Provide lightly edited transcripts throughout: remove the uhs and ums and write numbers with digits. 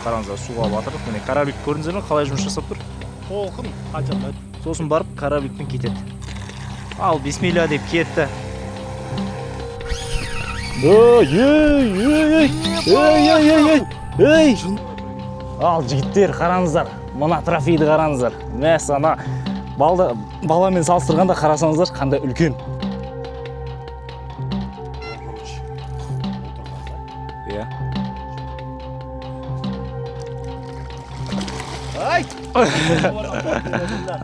Қараңыздар, суға батырдық. Міне кораблик көрдіңіздер ме, қалай жұмыс жасап тұр? Толқын қанша. Сосын барып корабликпен кетеді. Ал бисмилля деп кетті. Ей! Ал жігіттер, қараңыздар. Мына трофейді қараңыздар. Мәс, ана баламен салыстырғанда қарасаңыздар, қандай үлкен. Иә. Ай!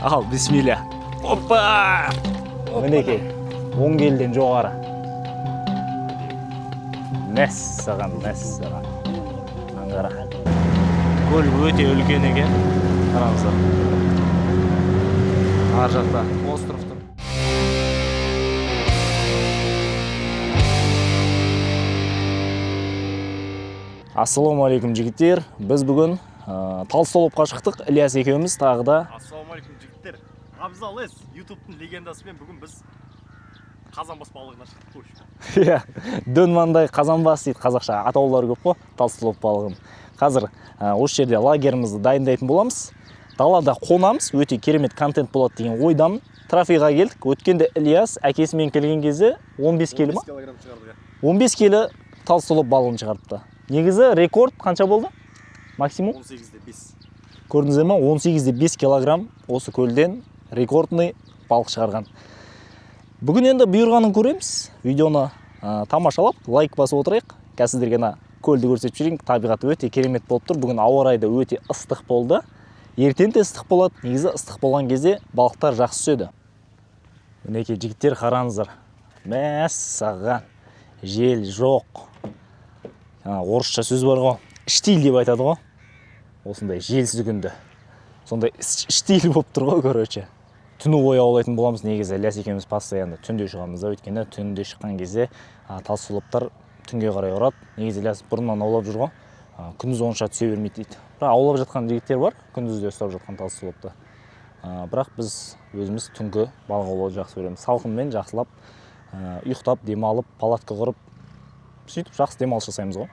Ал бисмилля. Опа! Мінекей, 10 келден жоғары. Мәссаған. Аңғара. Көл өте үлкен екен. Қараңыздар. Ар жақта остров тұр. Ассалаумағалейкум жігіттер. Біз бүгін Талстолопқа шықтық. Ильяс екеуміз тағы да. Ассалаумағалейкум жігіттер. Абзал С ютубтың легендасымен бүгін біз қазанбас балығына шықтық қой. Иә, Дөнмандай қазанбас дейді, қазақша атаулары көп қой, Талстолоп балығын. Қазір осы жерде лагерімізді дайындайтын боламыз. Далада қонамыз, өте керемет контент болады деген ойдамын. Трофейға келдік. Өткенде Ильяс әкесімен келген кезде 15 келі ма? 15 келі Талстолоп балығын шығарыпты. Негізі рекорд қанша болды? Максимум? 18-де 5. Көрдіңіздер ме? 18-де 5 килограмм осы көлден рекордный балық шығарған. Бүгін енді бұйырғанын көреміз. Видеоны тамашалап, лайк басып отырайық. Қазір көлді көрсетіп жүрейін. Табиғаты өте керемет болып тұр. Бүгін ауа райы да өте ыстық болды. Ертең де ыстық болады. Негізі ыстық болған кезде балықтар жақсы түседі. Мінекей жігіттер, қараңыздар. Мәссаған. Жел жоқ. Орысша сөз бар ғой. Штиль деп айтады ғой. Осындай желсіз күнді. Сондай штиль болып тұр ғой, короче. Түні бойы аулайтын боламыз. Негізі Ильяс екеуміз постоянно түнде шығамыз да, өйткені түнде шыққан кезде Талстолоптар түнге қарай ұрады. Негізі Ильяс бұрыннан аулап жүр ғой. Күндіз онша түсе бермейді дейді. Бірақ аулап жатқан жігіттер бар, күндізде ұстап жатқан Талстолопты. Бірақ біз өзіміз түнгі балық аулауды жақсы көреміз. Салқынмен жақсылап, ұйықтап, демалып, палатка құрып, сөйтіп жақсы демалыс жасаймыз ғой.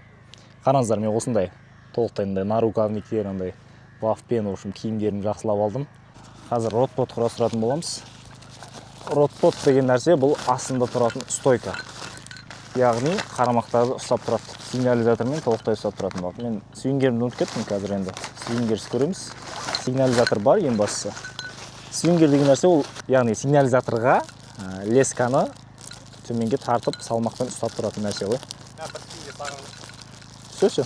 Қараңыздар, мен осындай толықтайындай нарукавниктер, андай бафпен, киімдерін жақсылап алдым. Қазір ротпот құрастыратын боламыз. Ротпот деген нәрсе бұл астында тұратын стойка. Яғни қарамақтарды ұстап тұрады. Сигнализатормен толықтай ұстап тұратын балық. Мен свингерімді ұмытып кеттім қазір енді. Свингерсіз көреміз. Сигнализатор бар ең бастысы. Свингер деген нәрсе ол, яғни сигнализаторға лесканы төменге тартып салмақпен ұстап тұратын нәрсе ғой. Все.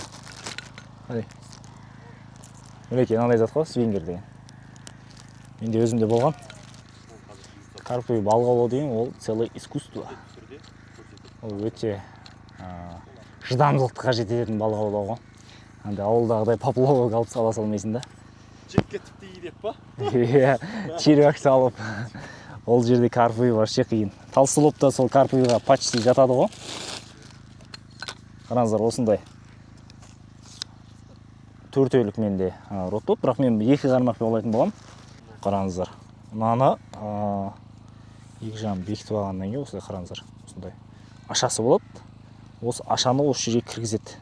Мінекей, мынандай зат қой, свингер деген. Менде өзімде болған. Карповый балық аулау деген ол целый искусство. Ол өте шыдамдылыққа қажет ететін балық аулау ғой. Андай ауылдағыдай поплавок алып сала салмайсың да. Жетке тіпті деп па? Иә, червяк салып. Ол жерде карповый вообще қиын. Талстолопта сол карповыйға почти жатады ғой. Қараңыздар, осындай. Төртеулік менде ротпот, бірақ мен екі қармақпен аулайтын болам. Қараңыздар. Мынаны екі жағын бекітіп алғаннан кейін осылай қараңыздар. Осындай ашасы болады. Осы ашаны осы жерге кіргізеді.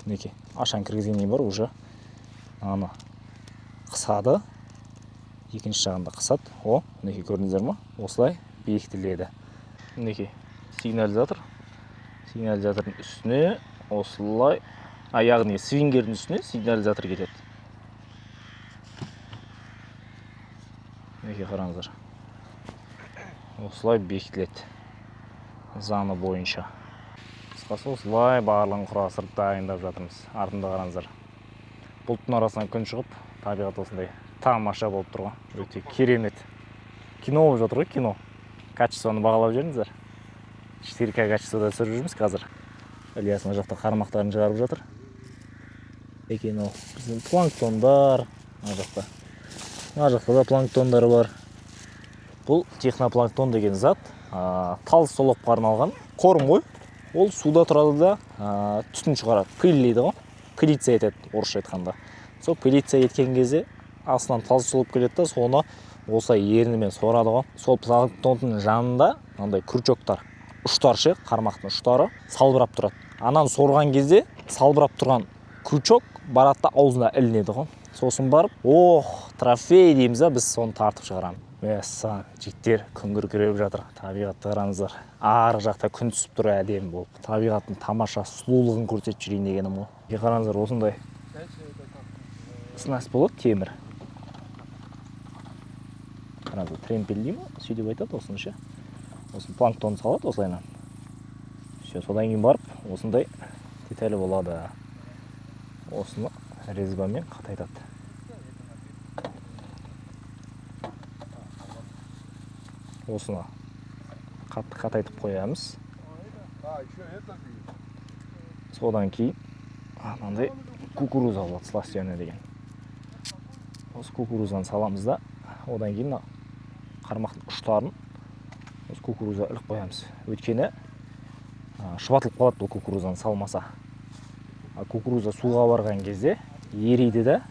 Мінекей, ашаны кіргізгеннен кейін бар уже аны қысады. Екінші жағында қысады. Мінекей, көрдіңіздер ме? Осылай бекітіледі. Мінекей, сигнализатор. Сигнализатордың үстіне осылай, яғни свингердің үстіне сигнализатор кетеді. Мінекей, қараңыздар. Осылай бекітіледі. Заңы бойынша. Қысқасы осылай барлығын құрастырып дайындап жатырмыз. Артында қараңыздар. Бұлттың арасынан күн шығып, табиғат осындай тамаша болып тұрған. Өте керемет. Кино болып жатыр ғой, кино. Качествоны бағалап жүріңіздер. 4К качествода түсіріп жүрміз қазір. Ильяс мына жақта қармақтарын шығарып жатыр. Екен ол біздің планктондар. Мына жақта да планктондар бар. Бұл технопланктон деген зат Талстолопқа арналған корм ғой. Ол суда тұрады да түтін шығарады. Пыль дейді ғой. Пылиция етеді орысша айтқанда. Сол пылиция еткен кезде астынан Талстолоп келеді да, соны осылай ернімен сорады ғой. Сол планктонның жанында мынандай крючоктар, ұштар ше, қармақтың ұштары салбырап тұрады. Анан сорған кезде салбырап тұрған крючок барады да аузына ілінеді ғой. Сосын барып, трофей дейміз, біз соны тартып шығарамыз. Мәссаған, жігіттер күн күркіреп жатыр. Табиғатты қараңыздар. Арғы жақта күн түсіп тұр, әдемі болып. Табиғаттың тамаша сұлулығын көрсетіп жүрейін дегенім ғой. Қараңыздар, осындай снасть болады, темір. Қараңыздар, тремпель деймін, сөйтіп айтады осыны ше. Осын планктон салады осылайынан. Содан кейін барып, осындай деталі болады. Осыны резьбамен қатайтады. Осыны қатайтып қоямыз. Содан кейін мынандай кукуруза болады, сластьяны деген. Осы кукурузаны саламыз да, одан кейін қармақтың ұштарын осы кукуруза іліп қоямыз. Өйткені шұбатылып қалады бұл кукурузаны салмаса. Кукуруза суға барған кезде ериді да,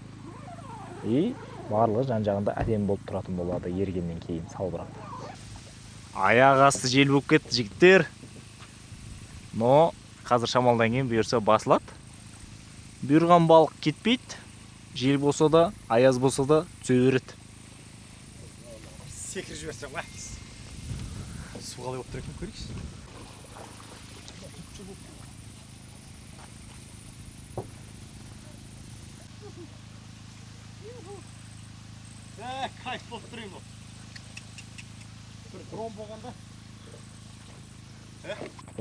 барлығы жан-жағында әдемі болып тұратын болады ергеннен кейін салбырап. Аяқ асты жел болып кетті, жігіттер. Но қазір шамалдан кейін бұйырса басылады. Бұйырған балық кетпейді. Жел болса да, аяз болса да түсе береді. Секір жіберсем ба? Су қалай болып тұр екен, көрейікші. Кайф болып тұрайын бұл. Бір дрон болғанда.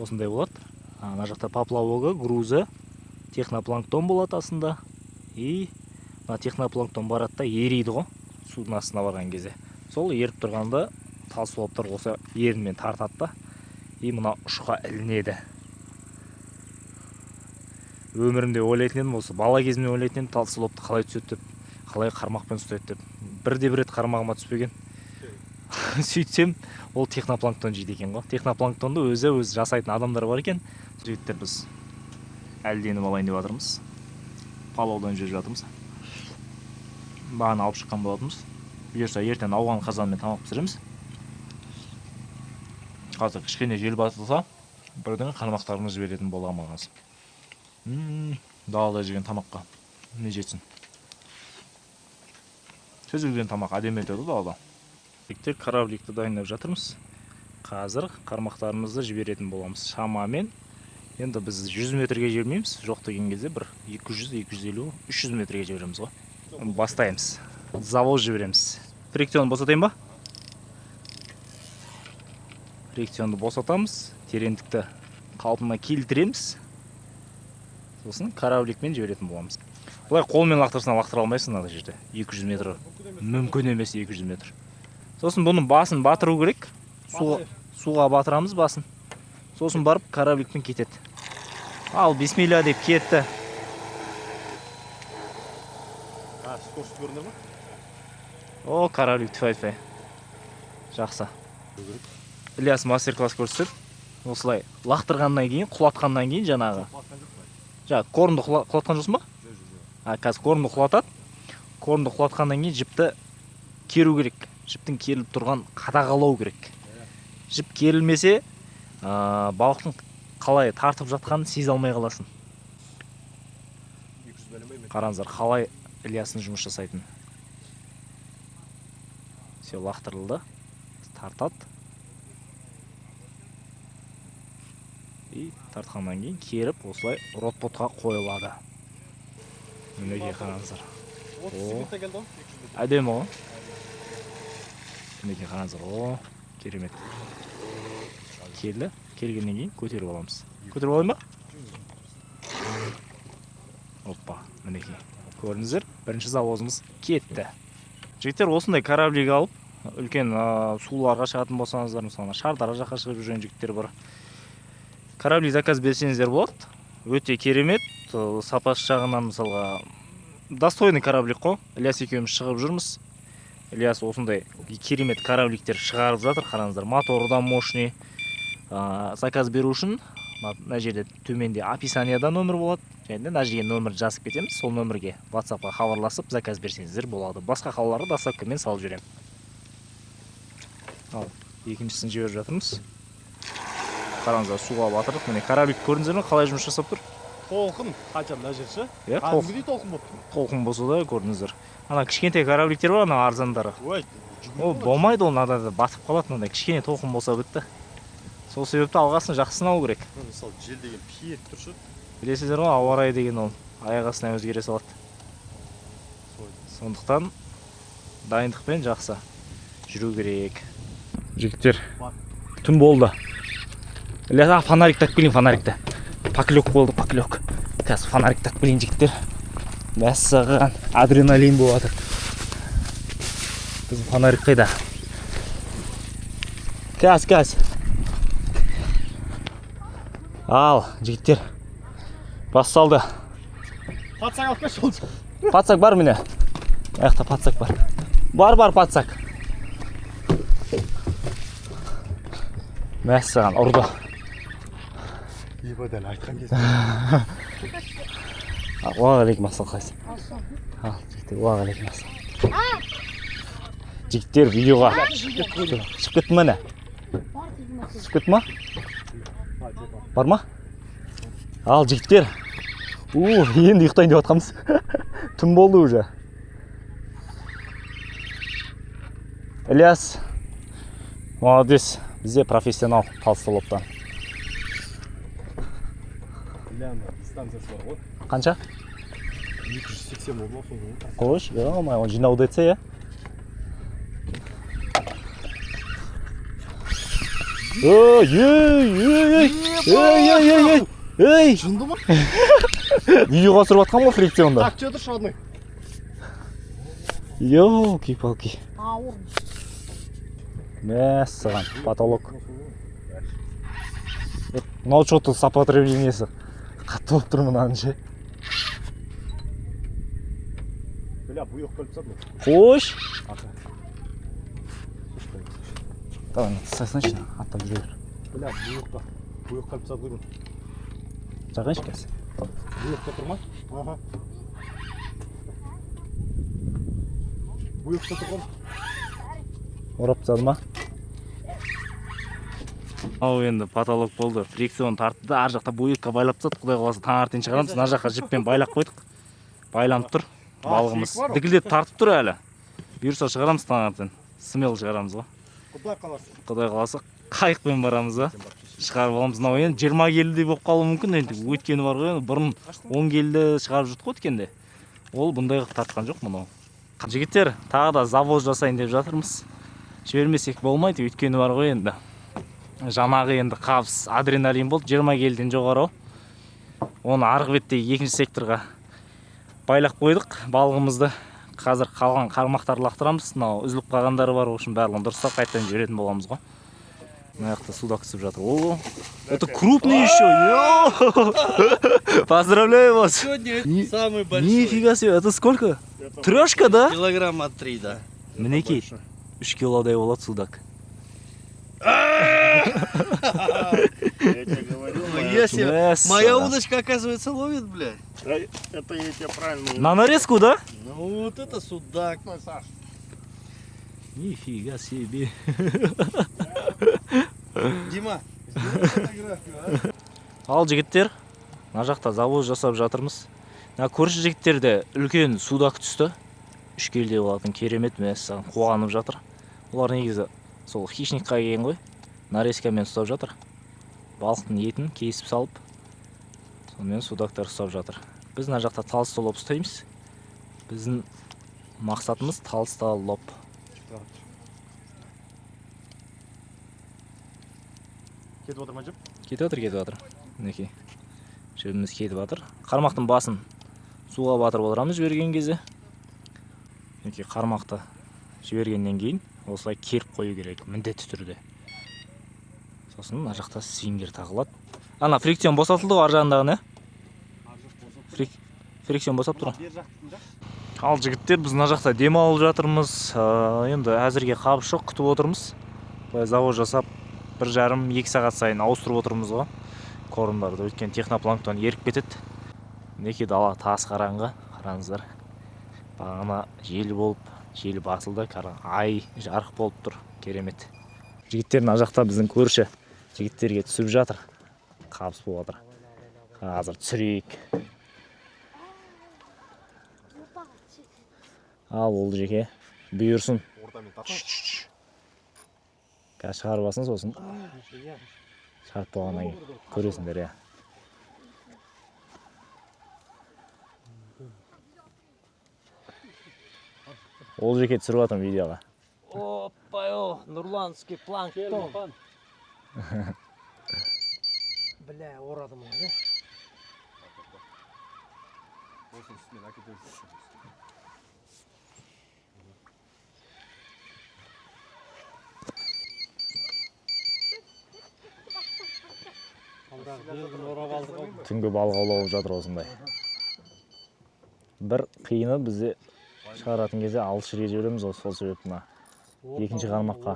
Осындай болады. Ана жақта поплавогы, грузы, технопланктон болады астында. Технопланктон барады да ериді ғой, судың астына барған кезде. Сол еріп тұрғанда талсуаптар болса ерінмен тартады да, мына ұшқа ілінеді. Өмірімде ойлайтын едім, осы бала кезімде ойлайтын едім, талсуапты қалай түседі деп, қалай қармақпен ұстайды деп. Бірде бір рет қармағыма түспеген. Сөйтсем, ол технопланктон жейді екен ғой. Технопланктонды өзі жасайтын адамдар бар екен. Жігіттер, біз әлденіп алайын деп жатырмыз. Палаудан жүріп жатырмыз. Бағана алып шыққан болатынбыз. Бұйырса ертең ауған қазанмен тамақ пісіреміз. Қазір кішкене жел басылса, бірден қармақтарымыз жіберетін боламыз. Далада жеген тамаққа не жетсін. Сөзілген тамақ әдемі етеді далада. Жігіттер, корабликті дайындап жатырмыз. Қазір қармақтарымызды жіберетін боламыз. Шамамен енді біз 100 метрге жібермейміз. Жоқ деген кезде бір 200, 250, 300 метрге жібереміз ғой. Бастаймыз. Завоз жібереміз. Фрикционды босатайын ба? Фрикционды босатамыз. Тереңдікті қалпына келтіреміз. Сосын корабликмен жіберетін боламыз. Бұлай қолмен лақтырсына лақтыра алмайсың мына жерде. 200 метр. Мүмкін емес 200 метр. Сосын бұның басын батыру керек. Суға батырамыз басын. Сосын барып корабликпен кетеді. Ал бисмилля деп кетті. Скорость көрінді ма? Кораблик тфай-тфай. Жақсы. Ильяс мастер-класс көрсетіп, осылай лақтырғаннан кейін, құлатқаннан кейін жаңағы. Корымды құлатқан жоқсың ба? Қазір корымды құлатады. Корымды құлатқаннан кейін жіпті керу керек. Жіптің керіліп тұрған қадағалау керек. Жіп керілмесе, балықтың қалай тартып жатқанын сезе алмай қаласың. Қараңыздар, қалай Ильястың жұмыс жасайтын. Все лақтырылды. Тартады. Тартқаннан кейін керіп, осылай ротботқа қойылады. Мінеге қараңыздар. Әдемі ғой. Мінеге қараңыздар. Керемет. Келді. Келгеннен кейін көтеріп аламыз. Көтеріп алайын ба? Оппа, мінеге. Көріңіздер, бірінші завозымыз кетті. Жігіттер, осындай кораблик алып, үлкен суларға шығатын болсаңыздар, мысалы Шардара жаққа шығып жүрген жігіттер бар. Кораблик заказ берсеңіздер болады. Өте керемет, сапасы жағынан мысалға достойный кораблик қой. Ильяс екеуміз шығып жүрміз. Ильяс осындай керемет корабликтер шығарып жатыр. Қараңыздар, моторы да мощный. Заказ беру үшін мына жерде төменде описанияда нөмір болады. Және мына жерге нөмір жазып кетеміз. Сол нөмірге WhatsApp-қа хабарласып заказ берсеңіздер болады. Басқа қалаларға доставкамен салып жүремін. Ал екіншісін жіберіп жатырмыз. Қараңыздар, суға батырдық. Міне кораблик көрдіңіздер ме, қалай жұмыс жасап тұр? толқын қанша мына жер ше? Иә, Кәдімгідей толқын болды. толқын болса да көрдіңіздер. Ана кішкентай корабликтер бар, ана арзандары. Ой, Ол болмайды, ол надада батып қалады, мынандай кішкене толқын болса бітті. Сол себепті алғасын жақсысын алу керек. Мысалы жел деген пиет тұр ше. Білесіздер ғой, ауа райы деген ол аяқ астынан өзгере салады. Сондықтан дайындықпен жақсы жүру керек. Жігіттер, түн болды. Ілияс, фонарик так келейін, фонарикті. Поклёк болды, поклёк. Қазір фонарик так келейін, жігіттер. Мәссаған, адреналин болады. Біздің фонарик қайда? Кәз. Ал, жігіттер. Басталды. Патсақ алып кеш олды. Патсақ бар міне. Аяқта патсақ бар. Бар патсақ. Мәссаған, ұрды. Ебадан айтқан кезде. Уағалейкум ассалам қайсы. Ал, жігіттер, уағалейкум ассалам. Жігіттер, видеоға шығып кетті ме не? Шығып кетті ма? Бар ма? Ал, жігіттер. Енді ұйықтайын деп атқамыз. Түн болды уже. Ілияс, молодец, бізде профессионал Талстолоптан. Дистанциясы бар ғой. Қанша? 280 болды ғой. Қош, оны жинауды етсе, е? Ей! Жынды ма? Видеоға түсіріп атқан ғой фрикционда. Так, что ты шадный? Ёлки-палки. Мәссаған, потолок. Мынау что-то сопотреблениясы қатты болып тұр мынаның ше. Бля, бұйық көліп садны. Қош. Давай, сосыншы, аттап жүре бер. Бля, бұйықта. Бұйық көліп садны. Жағайшы кәсі. Бұйықта тұр ма? Аха. Бұйықта тұр. Орап тастады ма? Ау енді потолок болды. Фрикцион тартты да, ар жақта буйыққа байлап тастады. Құдай қаласа таңертең шығарамыз. Мына жаққа жіппен байлап қойдық. Байланып тұр. Балығымыз дігілдеп тартып тұр әлі. Бұйырса шығарамыз таңертең. Смел шығарамыз ғой. Құдай қаласа қайықпен барамыз ба? Шығарып аламыз. Мынау енді 20 келідей болып қалуы мүмкін. Енді өткені бар ғой. Бұрын 10 келді шығарып жүрдік қой өткенде. Ол бұндай қылып тартқан жоқ мынау. Жігіттер, тағы да завоз жасайын деп жатырмыз. Жібермесек болмайды, өткені бар ғой енді. Жаңағы енді қабыс адреналин болды, 20 келден жоғары. Оны арғы беттегі екінші секторға байлақ қойдық балығымызды. Қазір қалған қармақтар лақтырамыз. Мынау үзіліп қалғандары бар, үшін барлығын дұрыстап қайтадан жіберетін боламыз ғой. Мына жақта суда түсіп жатыр. О, это крупный еще. Поздравляю вас. Сегодня самый большой. Нифига себе, это сколько? Трешка, да? Килограмма 3, да. Мінекей, 3 килодай болады судак. Я тебе говорю. Моя удочка, оказывается, ловит, блядь. Это я тебе правильно. На нарезку, да? Ну вот это судак. Нифига себе. Дима, сделай фотографию, а? Ал жігіттер, мына жақта завоз жасап жатырмыз. Көрші жігіттерде үлкен судак түсті. 3 келдей болатын керемет, мәссаған қуанып жатыр. Олар негізі сол хищникқа келген ғой. Нарезкамен ұстап жатыр. Балықтың етін кесіп салып, сонымен судактар ұстап жатыр. Біз мына жақта Талстолоп ұстаймыз. Біздің мақсатымыз Талстолоп. Кетіп отыр ма жіп? Кетіп жатыр. Мінекей. Жібіміз кетіп жатыр. Қармақтың басын суға батырып отырамыз жіберген кезде. Мінекей қармақты жібергеннен кейін осылай керіп қою керек, міндетті түрде. Сосын мына жақта свингер тағылады. Ана фрикцион босатылды ғой ар жағындағы, не? Фрикцион босап тұр. Ал жігіттер, біз мына жақта демалып жатырмыз. Енді әзірге қабыс жоқ, күтіп отырмыз. Завоз жасап 1,5-2 сағат сайын ауыстырып отырмыз ғой. Корымдарды, өткен технопланктон еріп кетеді. Неке дала тас қараңғы, қараңыздар. Бағана жел болып, жел басылды, ай жарық болып тұр, керемет. Жігіттер мына жақта біздің көрші жігіттерге түсіп жатыр. Қабыс болып жатыр. Азыр түсірейік. Ал болды жеке. Бұйырсын. Ортамен тартамыз. Қазір шығарбасын сосын. Шығарып болғаннан кейін көресіңдер, я. Ол жеке түсіріп атам видеоға. Опа, нурландский планктон. Бля, орадым оны. Болсын үстінен әкетеміз. Түнгі балық аулап жатыр осындай. Бір қиыны бізде шығаратын кезде алшырге жібереміз, сол себепті мына екінші қармаққа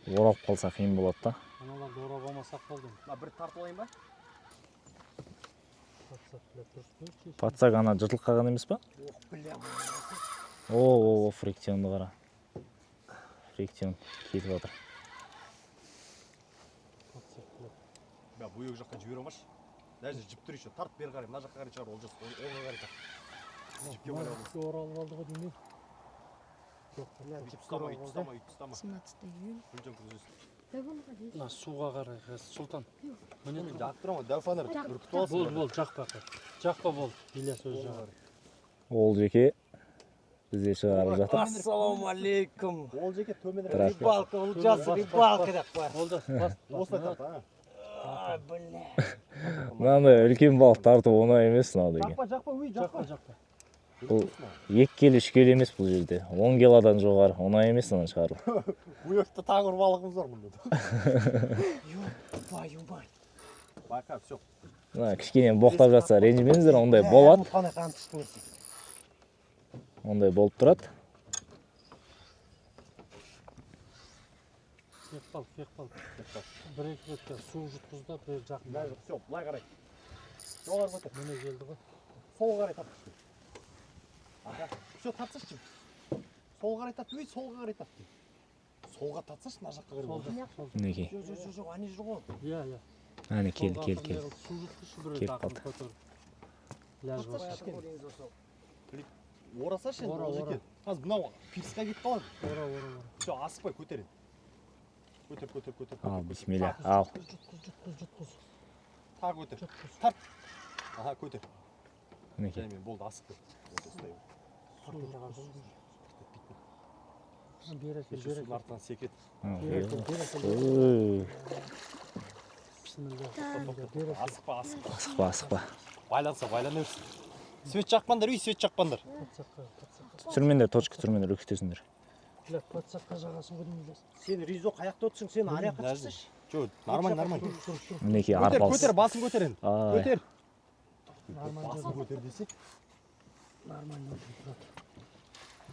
оралып қалса қиын болады да. Аналарды орап алмасақ болды. Бір тартып алайын ба? Патсак ана жыртылып қалған емес па? О, фрикционды қара. Фрикцион кетіп жатыр. Бұйық жаққа жібере алмашы. Даже жіп тұр еще. Тарт бері қарай, мына жаққа қарай шығар, олжас. Оңға қарай тарт. Жіпке қарай олжас. Оралып алды ғой деймін. Үй тұстама. 17 июнь. Гүлжан күзесін. Мына суға қарай, Сұлтан. Міне тұр. Жақып тұрам ғой, дәу фонар. Үркітіп алсын. Бол, жақпа. Жақпа бол. Ильяс өзі жағар. Ол жеке бізде шығарып жатыр. Ассаламу алейкум. Ол жеке төмен Рыбалка, Олжас, рыбалка деп қой. Болды, осылай тарт, а? Ай, бля. Мынандай үлкен балық тарту оңай емес мынау деген. Жақпа, өй, жақпа. Бұл 2 келі 3 келі емес бұл жерде. 10 килодан жоғары оңай емес мынаны шығару. Бұйықта тағыр балығымыз бар мұнда. Бай. Байқа, все. Мына кішкене боқтап жатса ренжімеңіздер, ондай болады. Ондай болып тұрады. Фекпал. Бір-екі бетке су жұтқызда, бір жақын. Все, былай қарай. Жоғар көтер. Міне келді ғой. Сол қарай тартып. Все, тартсашы. Сол қарай тарт, өй, солға қарай тарт. Солға тартсашы, мына жаққа қарай. Мінекей. Жоқ, ане жүр ғой. Иә. Әне келді. Су жұтқызшы бір Келіп жақын қалды. көтер. Ләж басып. Орасашы енді, Ора. ол жеке. Қазір мынау пирсқа кетіп қалады. Ора. Все, асықпай көтерін. Көтер. Ал, бисмилля, ал. Жұтқыз. Тағы көтер. Тарт. Аха, көтер. Мінекей. Жәймен, болды, асықпай. Суның артынан секет. Асықпа. Байлана берсін. Свет жақпандар, үй, свет жақпандар. Түсірмендер, точка түсірмендер, үкітесіңдер. Патсаққа жағасын көрмейді. Сен Ризо қаяқта отырсың, сен арияққа шықсаш. Жоқ, нормально. Мінекей арпалыс. Көтер, басын көтер енді. Көтер. Басын көтер десек. Нормально отырады.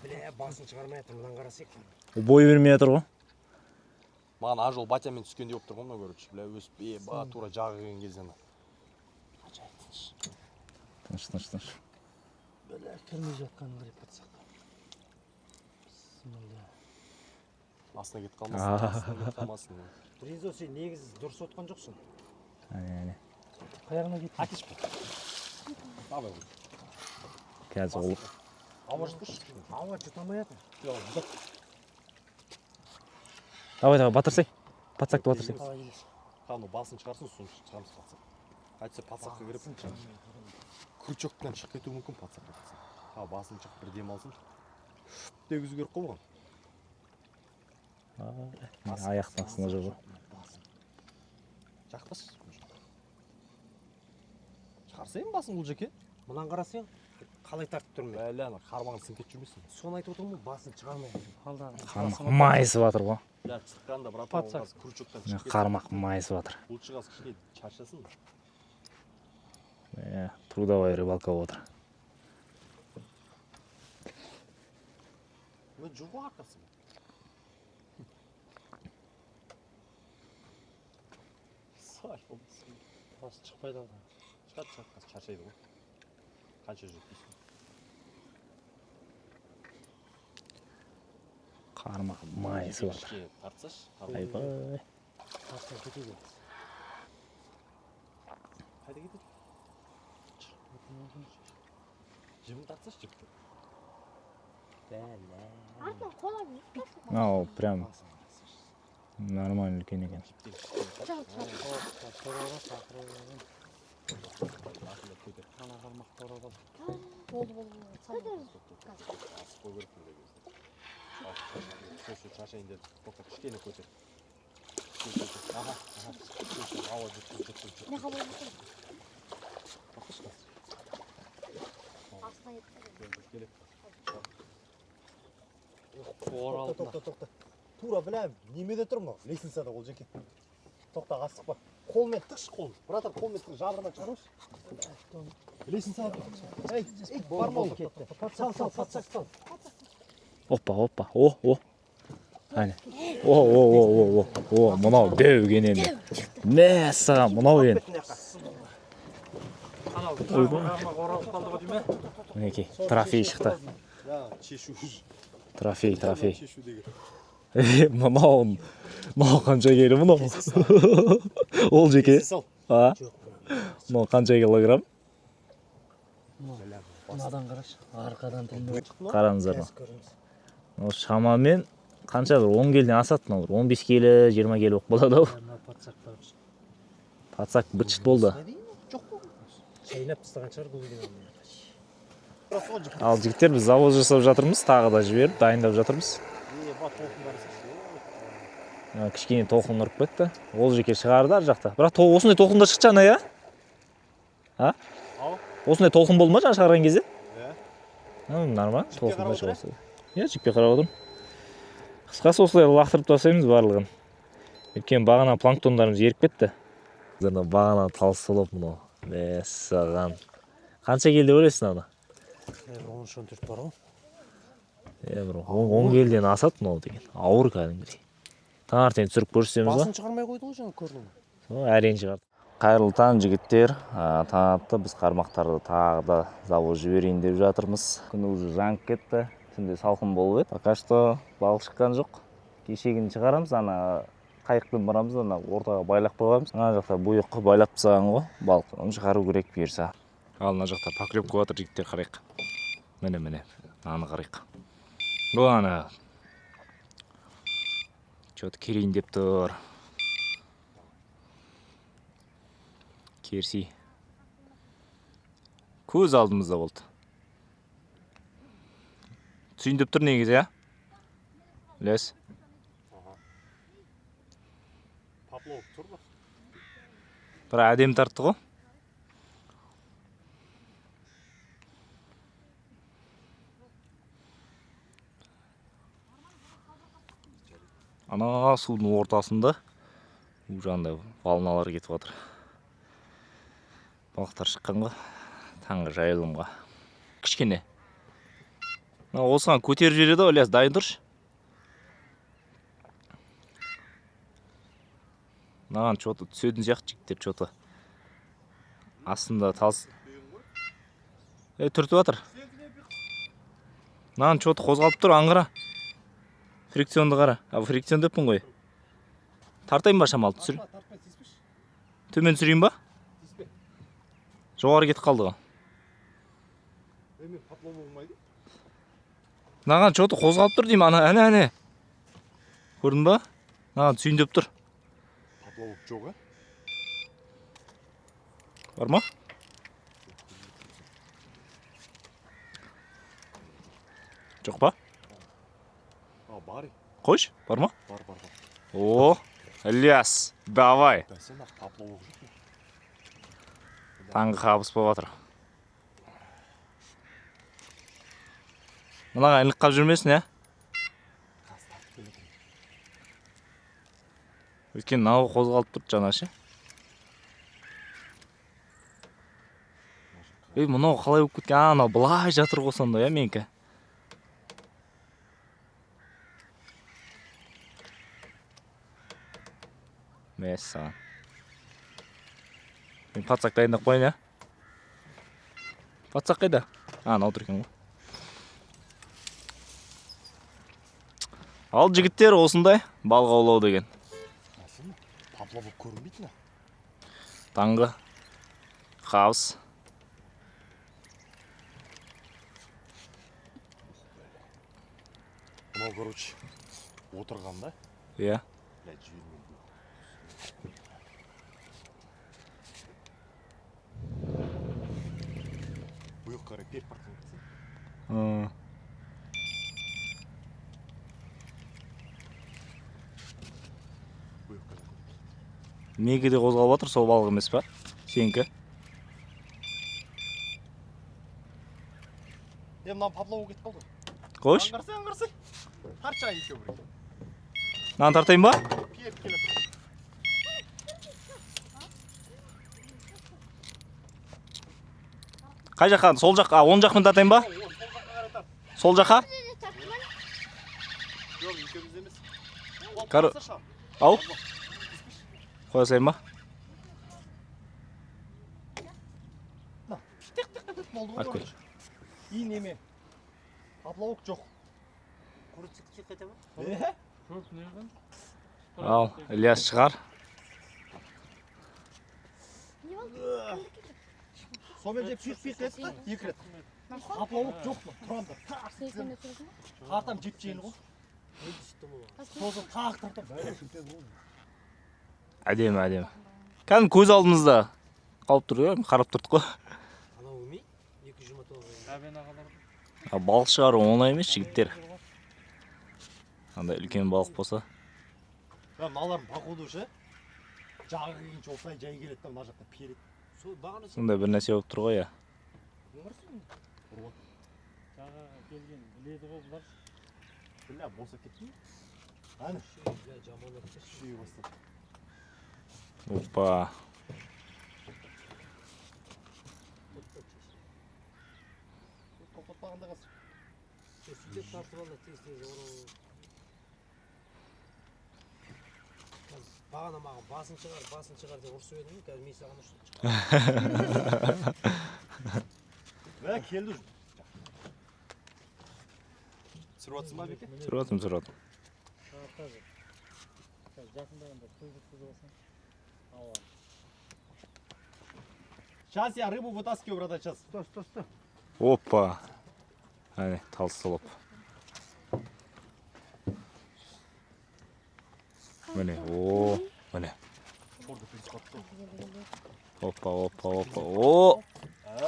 Бля, басын шығармай жатыр, мұнан қарасек. Бой бермей жатыр ғой. Маған ажол батямен түскенде болып тұр ғой, мына көріп. Бля, өсіп, тура жағы келген кезден. Тыныш. Бля, кірмей жатқаны қарай патсаққа. Бисмилля. Астына кетіп қалмасын. Ризо, сен негіз дұрыс отқан жоқсың. Әне. Қаяғына кетті. Әкешпе. Давай ғой. Қазір ол. Ауа жұтқыш. Ауа жұтамай жатыр. Давай, батырсай. Патсакты батырсай. Қаны басын шығарсын, соны шығамыз патсақ. Әйтсе патсаққа кіріп, күрчоктан шығып кетуі мүмкін патсаққа. Басын шығып бір дем алсын. Дегізу керек қой бұған. Аяқтың астында жоқ. Жақпас. Шығарсайын басын бұл жеке. Мұнан қарасаң, қалай тартып тұрмын? Бәлі, ана қармағын сіңкет жүрмесін. Соны айтып отырмын, басын шығармай. Қармақ майысып жатыр ғой. Бля, шыққанда братан, ол күрчоктан шығып кетсін. Қармақ майысып жатыр. Бұл шығасы кішкене шаршасын. Трудовая рыбалка болып отыр. Мен жұға аққасың. Сай, болсын. Басы шықпайды алған. Шығады, шаршайды ғой. Қанша жүріп дейсің? Қармақ майысып жатыр. Тартсаш. Айбай. Басына кетеді. қайда кетеді? Жібін тартсашы жіпті. артынан қола бүйіп Ау, прям нормально үлкен екен. Шашайын деді. Тоқта кішкене көтер. Аха. Ауа жүр. не қабыл болсын Тоқташы. астына кетті Тоқта. Тура білем. Немеде тұр мынау? Лестницада ол жеке. Тоқта асықпа. Қолмен тықшы қолын. Братан қолмен тықшы. Жабырынан шығарыңызшы. Лестницада тұр. Ей, барма ол. Сал, патсак сал. Опа. О. Әне. О, мынау дөуген енді. Мәссаған, мынау енді. Мінекей, трофей шықты. Чешу. Трофей. Чешу деген. Мынау қанша келі мынау? Ол жеке. А? Мынау қанша килограмм? Мынадан қарашы, арқадан тілініп Қараңыздар. Шамамен қанша бір 10 келден асады мынау. 15 келі, 20 келі болып болады ау. патсақтар. Патсак бычыт болды. Шайнап тастаған шығар бұл үйден. Ал жігіттер біз завоз жасап жатырмыз, тағы да жіберіп дайындап жатырмыз. Кішкене толқын ұрып кетті. Ол жеке шығарды ар жақта. Бірақ осындай толқында шыққан я? А? Осындай толқын болды ма жаңа шығарған кезде? Нормально, толқында шығасы. Жіпке қарап отырмын. Қысқасы осылай лақтырып тастаймыз барлығын. Өйткені бағана планктондарымыз еріп кетті. Бағана талсылып мынау. Мәссаған. Қанша келді ойлайсың ана? 13-14 бар ғой. Бір 10 келден асады мынау деген. Ауыр кәдімгідей. Таңертең түсіріп көрсетеміз ба? Басын шығармай қойды ғой жаңа көрдің. Әрең шығарды. Қайырлы таң жігіттер. Таң атты, біз қармақтарды тағы да завоз жіберейін деп жатырмыз. Күні уже жанып кетті. Түнде салқын болып еді. Пока что балық шыққан жоқ. Кешегін шығарамыз, ана қайықпен барамыз, ана ортаға байлап қойғанбыз. Ана жақта бұйық байлап тастаған ғой, балық. Оны шығару керек бұйырса. Ал ана жақта поклевка жатыр жігіттер, қарайық. Міне, аны қарайық. Бұл ана что-то керейін деп тұр. Керси. Көз алдымызда болды. Сүйіндіп тұр негізі, я? Лес. Поплавок тұр ба? Бір әдем тартты ғой. Ана судың ортасында жаңағыдай волналар кетіп жатыр. Балықтар шыққан ғой. Таңғы жайылымға. Кішкене. Осыған көтеріп жібереді ғой, Ілияс, дайын тұршы. Маған что-то түсетін сияқты жігіттер, что-то. Астында талс. Түртіп жатыр. Маған что-то қозғалып тұр, аңғара. Фрикционды қара. Фрикцион деппін ғой. Тартайын ба шамалы түсір? Төмен түсірейін ба? Жоғары кетіп қалды ғой. Мен поплавок болмайды. Маған что-то қозғалып тұр деймін, әне. Көрдің ба? Маған сүйіндеп тұр. Поплавок жоқ, Бар ма? Жоқ па? Бар. Қойш, бар ма? Бар. О, Ілияс, давай. Бәсен, поплавок жоқ. Таңғы қабыс болып жатыр. Мынаға ілік қап жүрмесін, я? Өткен науы қозғалып тұрды жаңа ше. Мынау қалай болып кеткен? Анау былай жатыр ғой сонда, я менікі. Мәссаған. Мен патсақ дайындап қойын, я? Патсақ қайда? Анау тұр екен ғой. Ал жігіттер осындай балық аулау деген. Поплавок көрінбейді ме? Таңғы Хаус. Мынау, короче, отырғанда, Иә. блядь, жібермейді. Бұйық қарай періп бартын кетсін. Бұйық қарай. Менікі де қозғалып жатыр, сол балық емес па? Сенікі? Мынаны поплаву кетіп қалды. Қош. Аңғарсай. Тарча екеу бір. Нан тартайын ба? Періп келеді. Қай жаққа? Сол жаққа, оң жақпен тартайын ба? Сол жаққа? Жоқ, екеуміз емес. Кары- Ау? Қоя салайын ба? Болды ғой, Алып короче. И неме. Поплавок жоқ. Көп неғын? Ал, Ильяс шығар. Сонымен жеп пиқ-пиқ етті, екі рет. Поплавок жоқ па? Тұрамда. Тартам жеп жейін ғой. Сосын тақ тартам. Бәрі шүлтеді ғой. Әдемі, әдемі. Кәдімгі көз алдымызда қалып тұр ғой, қарап тұрдық қой. Анау өлмей 229. Әбен ағалар. Балық шығару оңай емес, жігіттер. Андай үлкен балық болса. Мыналарым бақылаушы. Жағы келгенше осылай жай келеді да мына жақта переді. Сол бағана Сондай бір нәрсе болып тұр ғой, я. Жаңа келген біледі ғой бұлар. Бля, босап кетті ме? Әні. жаман өтті. Шүйе бастады. Опа. Тоқтатпағанда қазір. Сөйтіп тартып алды тез-тез орау. Бағана маған басын шығар деп ұрсып едім, қазір мен саған ұрсып Бә, келді уже. Түсіріп жатсың ба, Беке? Түсіріп. Қазір. Жақындағанда көзіп алсаң. Ауа. Сейчас я рыбу вытаскиваю, брата, сейчас. Стой. Опа. Әне, талсылып. Міне, о, міне. Опа. О!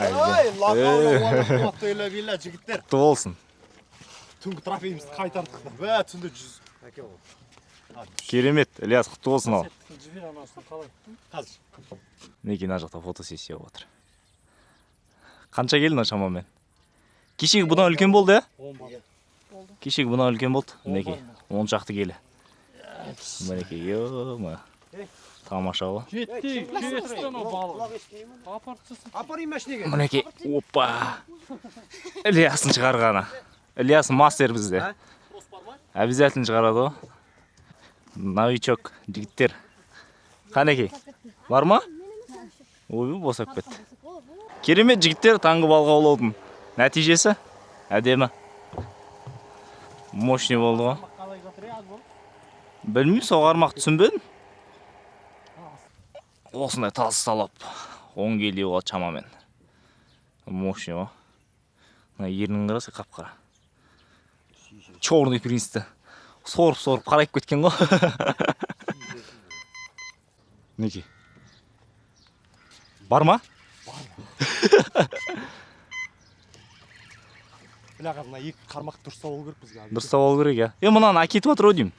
Ай, лақаула вилла жігіттер. Құтты болсын. Түнгі трофейімізді қайтардық. Бә, түнде 100. әке ол. Керемет, Ильяс, құтты болсын ал. Жібер анасын қалай? Қазір. Неге мына жақта фотосессия отыр. Қанша келдің шамамен? Кешегі бұдан үлкен болды, я? 10 бар. Кешегі бұдан үлкен болды. Мінеке, бар 10 шақты келі. Мінеке, ё-ма. Тамаша ғой. Кетті анау балық. Апарайын машинеге. Мінеке, опа. Ильясын шығарғаны. Ильяс мастер бізде. Обязательно шығарады ғой. Новичок, жігіттер. Қанеке, бар ма? Ой, босап кетті. Керемет жігіттер, таңғы балық аулаудың нәтижесі. Әдемі. Мощный болды ғой. Қалай жатыр, аз бол. Білмеймін, соғармақ түсінбедім. Осындай талып 10 келі болады шамамен. Мощный ғой. Мына ерінің қарасы қап-қара. Черный принцті. Сорып қарайып кеткен ғой. Неке? Бар ма? Бля, қазір мына екі қармақ дұрыс болу керек бізге. Дұрыс болу керек, я. Мынаны әкетіп жатыр ау деймін.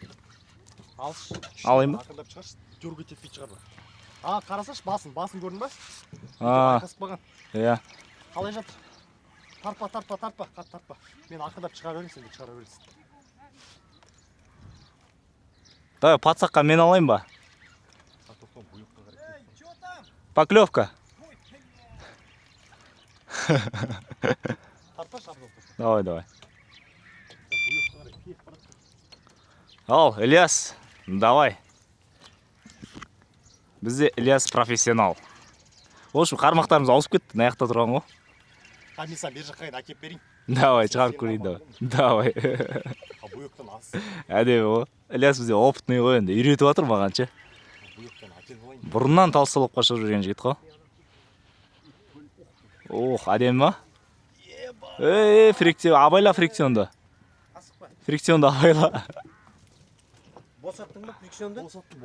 Алшы. Алайын ба? Ақырындап шығаршы. Жөрге теппей шығар. Қарасашы, басын көрдің ба? Қасып қалған. Иә. Қалай жатыр? Тарпа, қат тарпа. Мен ақырындап шығара берейін, сен де шығара бересің. Давай, подсаққа мен алайын ба? Тоқтам, бұйыққа қарай. Поклевка. Тарпа, шабдың. Давай. Бұйыққа қарай, киіп барады. Ал, Ильяс, давай. Бізде Ильяс профессионал. В общем, қармақтарымыз ауысып кетті, наяқта тұрған ғой. Мен саған бер жаққа әкеп берейін. Давай, шығарып көрейін, давай. Бұйықтан аз. Әдемі ғой. Ильяс бізде опытный ғой енді, үйретіп жатыр маған ше. Бұйықтан әкел болайын. Бұрыннан талсалып қашып жүрген жігіт қой. Ох, әдемі ма? Фрикцион, абайла фрикционды. Асықпа. Фрикционды абайла. Босаттың ба фрикционды? Босаттым.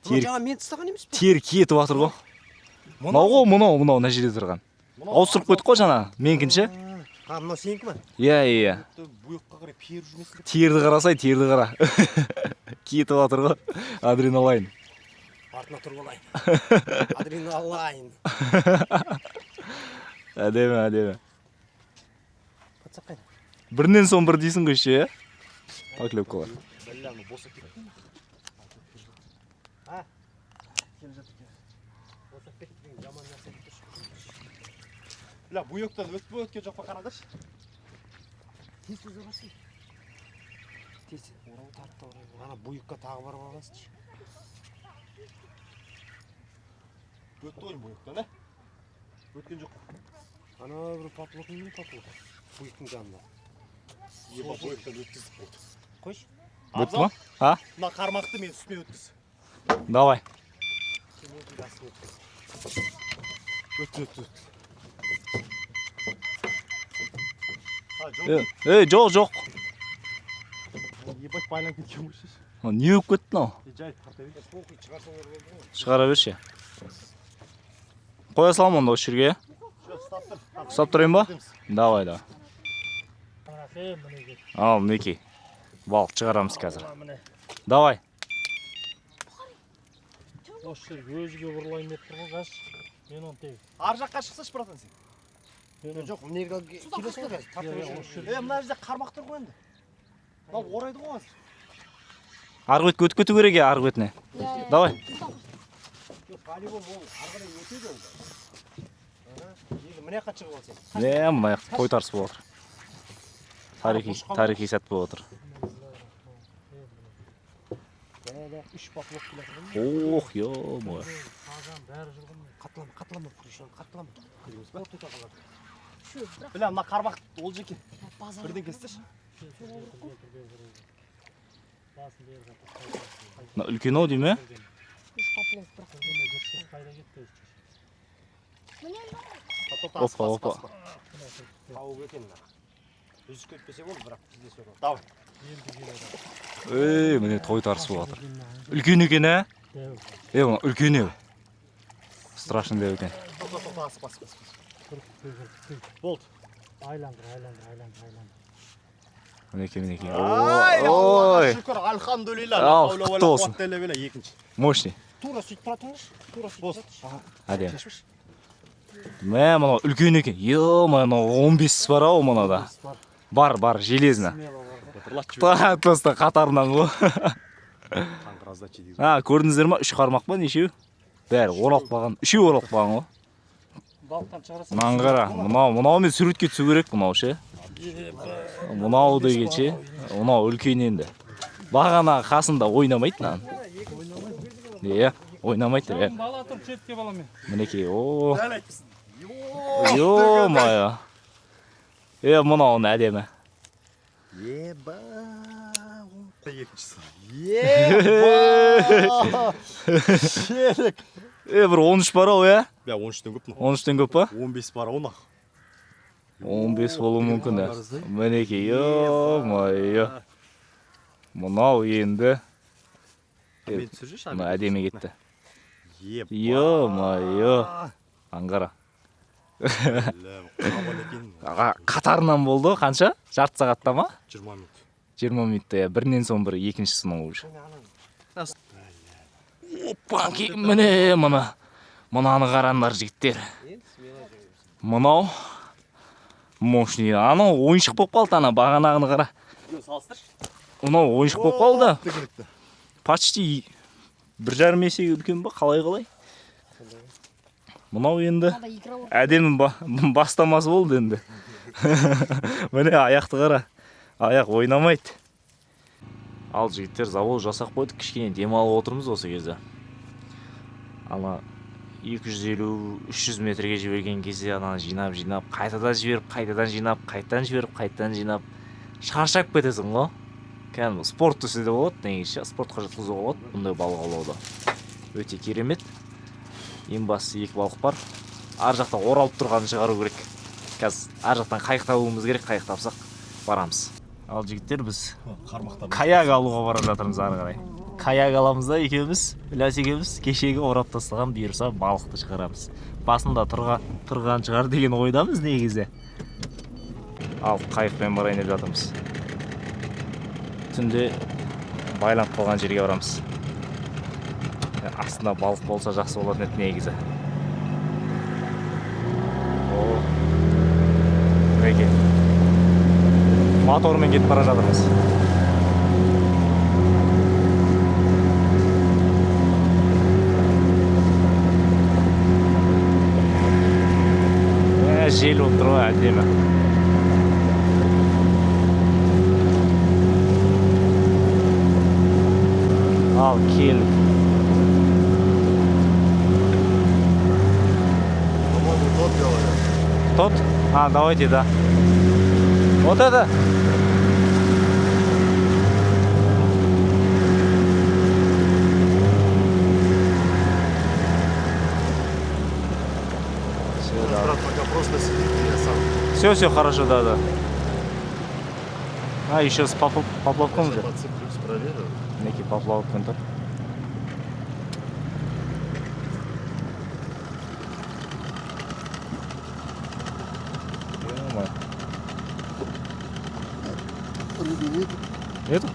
Бұны жаңа мен тыстаған емес пе? Тер кетіп жатыр ғой. Мынау ғой, мынау мына жерде тұрған. Ауыстырып қойдық қой жаңа, менікінше. Мынау сенікі ма? Иә. Бұйыққа қарай періп жүрмесін. Терді қарасай, терді қара. Кетіп жатыр ғой. Адреналайн. Артына тұрып алайын. Адреналайн. Әдемі. Патсақ қайда? Бірінен соң бір дейсің ғой ше, поклевкалар. Бәлләңі босап кетті. А? Келе жатыр. Босап кетті деген жаман нәрсе деп тұршы. Бля, бұйықтан өткен жоқ па қараңдаршы. Тез орасың. Тез орау тартты орай. Ана бұйыққа тағы барып аласың. Өтті ойын бұйықтан, ә? Өткен жоқ па? Ана бір поплотың не поплот? Бұйықтың жанында. Еба бұйықтан өткіздік болды. Қойшы. Бөтті ма? А? Мына қармақты мен үстіме өткіз. Давай. Сен өзің астына өткіз. Өтті. Жоқ. Ебать байлан кеткен болшыш. Не өп кетті мынау? Жай тарта бер. Қоқи шығарсаңдар болды ғой. Шығара берші. Қоя салам онда осы жерге. Ұстап тұрайын ба? Давай. Рахим, мінекей. Ал, мінекей. Балық шығарамыз қазір. Міне. Давай. Осы жерге өзіге бұрылайын деп тұр ғой жас. Мен оны тегін. Ар жаққа шықсашы братан сен. Жоқ, мына келесің ғой қазір. Иә, осы жерге. Мына жерде қармақ тұр ғой енді. Мынау орайды ғой қазір. Арғы бетке өтіп кету керек арғы бетіне. Давай. По-любому ол арғыдай өтеді ол. Енді мына жаққа шығып алсаң. Мына жақта тойтарыс болып отыр. Тарихи сәт болып отыр. Үш поплот келатыр. Ох, ё-моё. Қазан бәрі жүргін. Қатлама, Кришан, қатлама. Спорт өте қалады. Бля, мына қармақ ол жеке. Бірден кестіші. Мына үлкен ау дейм, Үш поплов бірақ. Қайда кетті? Опа. Тауып екен мына. Үзіп кетпесе болды, бірақ бізде сөрі. Давай. Міне тойтарыс болып отыр. Үлкен екен, ә? Мына үлкен еу. Страшный деп екен. Тоқта, бас. Болды. Айландыр. Мінекей. Ой, Ой, шүкір, алхамдулилла. Ау, құтты болсын. Екінші. мощный. Тура сөйтіп тұратыңыз. Бос. Әдем. Мынау үлкен екен. Ё-моё, 15 бар ау мынада. Бар, железно. Просто қатарынан ғой. Қаңғыразда чедейді. Көрдіңіздер ма? 3 қармақ па, нешеу? Бәрі оралып қалған. 3-еу оралып қалған ғой. Балықтан шығарасың. Мынаны қара. Мынау мен суретке түсу керек мынау ше. Мынау дегенше. Мынау үлкен енді. Бағана қасында ойнамайды нан. Иә, ойнамайды. Бала тұрып шетке баламен. Мінекей, Дәл айтпысын. Ё-моё. Мынауын әдемі. Еба. Екіншісі. Шерік. Бір 13 бар ау, ә? Бә, 13-тен көп мына. 13-тен көп па? 15 бар ау. 15 болуы мүмкін да. Мінекей, ё-моё. Мынау енді. Мына әдемі кетті. Ё-моё. Аңғара. Қатарынан болды, қанша? Жарты сағатта ма? 20 минут. 20 минутта, бірінен соң бірі, екіншісі мынау уже. Опанки, міне, мынаны қараңдар жігіттер. Мынау мощный. Анау ойыншық болып қалды, ана бағанағыны қара. Мынау ойыншық болып қалды. Почти 1,5 есеге үлкен ба, қалай? Мынау енді әдемі бастамасы болды енді. Міне аяқты қара. Аяқ ойнамайды. Ал жігіттер, завол жасақ қойдық, кішкене демалып отырмыз осы кезде. Ана 250-300 метрге жіберген кезде ананы жинап, қайтадан жіберіп, қайтадан жинап, шаршап кетесің ғой. Кәдімгі спорт түсі де болады, негізі спортқа жатқызуға болады, бұндай балық аулауда. Өте керемет. Ең бастысы 2 балық бар. Ар жақта оралып тұрғанын шығару керек. Қазір ар жақтан қайық табуымыз керек, қайық тапсақ барамыз. Ал жігіттер, біз каяк алуға бара жатырмыз ары қарай. Каяк аламыз да екеуміз, Ілияс екеуміз кешегі орап тастаған бұйырса балықты шығарамыз. Басында тұрған шығар деген ойдамыз негізі. Ал қайықпен барайын деп жатырмыз. Түнде байланып қалған жерге барамыз. Астында балық болса жақсы болатын еді негізі. О, мінекей. Мотормен кетіп бара жатырмыз. Жел болып тұр ғой, әдемі. Ал кел. Тот говорят. Тот? А, давайте, да. Вот это? Брат, пока просто сидит, я сам. Все хорошо, да. А, еще с поплавком же. Подцеплюсь, проверю. Некий поплавок контор. Рыбы нет. Нету?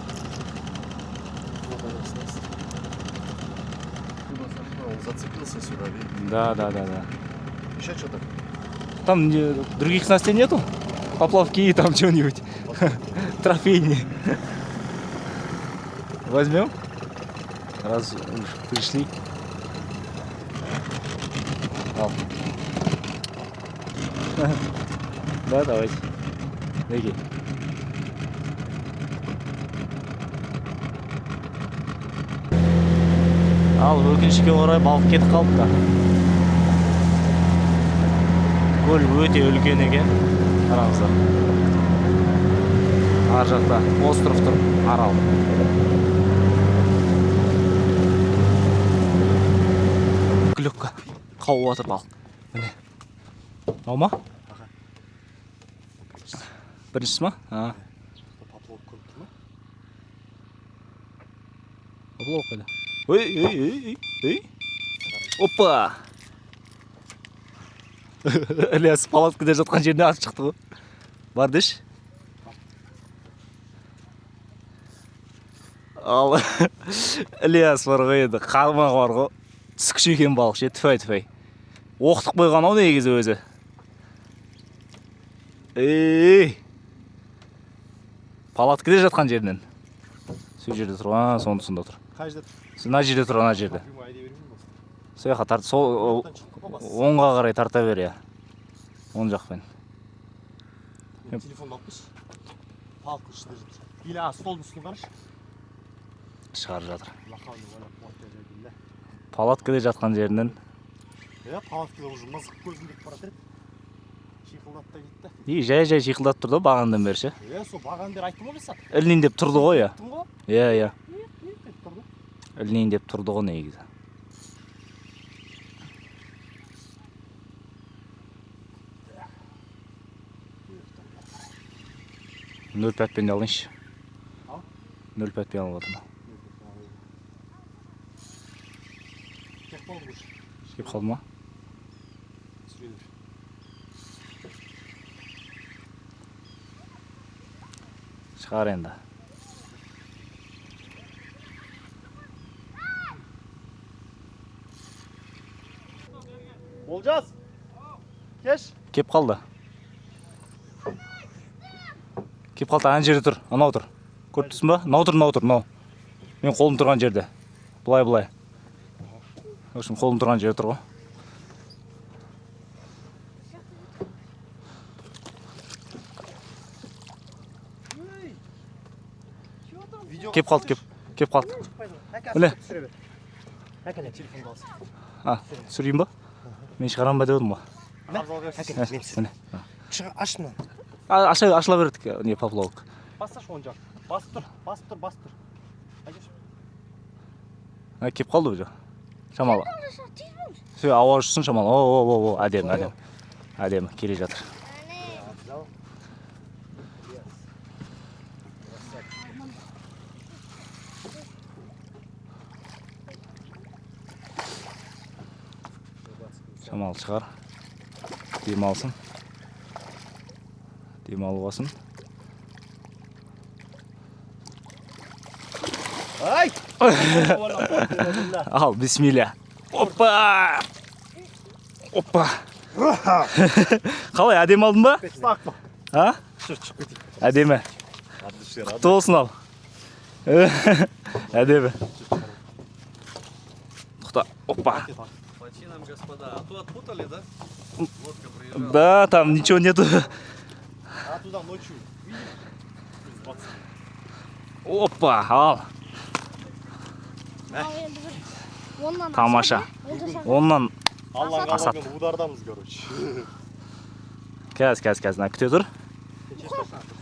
Он зацепился сюда, видите? Да. Еще что-то? Там других снастей нету? Поплавки и там что-нибудь. Трофейные. Возьмем? Раз уж пришли. Да, давайте. Беги. Ал өкінішке орай балық кетіп қалды да. Көл өте үлкен екен. Қараңыздар. Ар жақта остров тұр, арал. Клюкка қауып отыр балық. Міне. Ау ма? Біріншісі ма? Поплавок көріп тұр ма? Поплавок қайда? Ой. Опа! Ілияс палаткада жатқан жеріне атып шықты ғой. Бар деш? Ал Ілияс бар ғой енді, қармағы бар ғой. Түскіш екен балық ше, түфай. Оқытып қойған ау негізі өзі. Палаткада жатқан жерінен. Сол жерде тұр, сонда тұр. Қай жерде? Мына жерде тұр, ана жерде. Сол жаққа тарт, сол оңға қарай тарта бер, я. Оң жақпен. Телефон алып қойшы. Палқы ішінде жатыр. Или столдың үстіне қарашы. Шығарып жатыр. Лақауды ойлап қуаттай жерден. Палаткада жатқан жерінен. Палаткада уже мызық көзін кетіп баратыр. Шиқылдап та кетті. Жай шиқылдап тұрды бағандан бері ше. Сол бағанадан бері айттым ғой саған. Ілінейін деп тұрды ғой, я. Айттым ғой. Иә. Тұрды. Ілінейін деп тұрды ғой негізі. Нөл пәтпен алыңызшы. Ал? Нөл пәтпен алып отырмын. Кеп қалды ғой. Кеп қалды ма? Шығар енді. Олжас! Кеш! Кеп қалды. Ана жерде тұр, анау тұр. Көріп тұрсың ба? Нау тұр. Мен қолым тұрған жерде. Бұлай. Өшін қолым тұрған жерде тұр ғой. Кеп қалды. Міне. Әкеле телефонды алсын. Сүрейін ба? Мен шығарам ба дедім ба? Міне. Аш мына. Ашыла бердік, не поплавок. Бассашы оң жақ. Басып тұр. Кеп қалды бұл жақ. шамалы. Все, ауа ұшсын шамалы. О, әдемі. Әдемі, келе жатыр. Шамалы шығар. Демалсын. Демалып алсын. Ай! Ал, бисмилля. Опа! Қалай, әдемі алдың ба? А? Әдемі. Құтты болсын ал. Әдемі. Құтты. Опа. Починам, господа. А то отпутали, да? Лодка приезжала. Да, там ничего нету. А туда ночью. Опа, ал. Тамаша. Оннан Аллаға Асат. қалған удардамыз, короче. Кәз, күте тұр.